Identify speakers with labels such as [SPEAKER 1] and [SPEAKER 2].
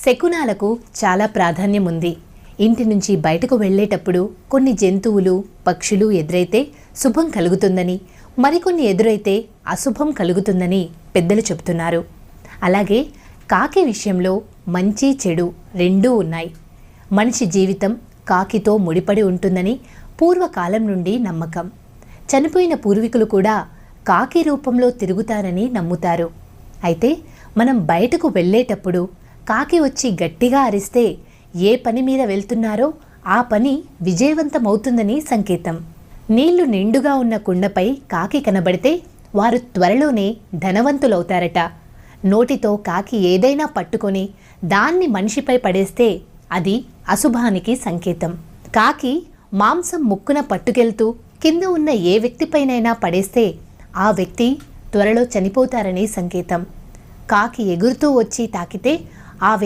[SPEAKER 1] శకునాలకు చాలా ప్రాధాన్యం ఉంది. ఇంటి నుంచి బయటకు వెళ్ళేటప్పుడు కొన్ని జంతువులు, పక్షులు ఎదురైతే శుభం కలుగుతుందని, మరికొన్ని ఎదురైతే అశుభం కలుగుతుందని పెద్దలు చెబుతున్నారు. అలాగే కాకి విషయంలో మంచి చెడు రెండూ ఉన్నాయి. మనిషి జీవితం కాకితో ముడిపడి ఉంటుందని పూర్వకాలం నుండి నమ్మకం. చనిపోయిన పూర్వీకులు కూడా కాకి రూపంలో తిరుగుతారని నమ్ముతారు. అయితే మనం బయటకు వెళ్ళేటప్పుడు కాకి వచ్చి గట్టిగా అరిస్తే ఏ పని మీద వెళ్తున్నారో ఆ పని విజయవంతమవుతుందని సంకేతం. నీళ్లు నిండుగా ఉన్న కుండపై కాకి కనబడితే వారు త్వరలోనే ధనవంతులవుతారట. నోటితో కాకి ఏదైనా పట్టుకొని దాన్ని మనిషిపై పడేస్తే అది అశుభానికి సంకేతం. కాకి మాంసం ముక్కున పట్టుకెళ్తూ కింద ఉన్న ఏ వ్యక్తిపైనైనా పడేస్తే ఆ వ్యక్తి త్వరలో చనిపోతారని సంకేతం. కాకి ఎగురుతూ వచ్చి తాకితే ఆ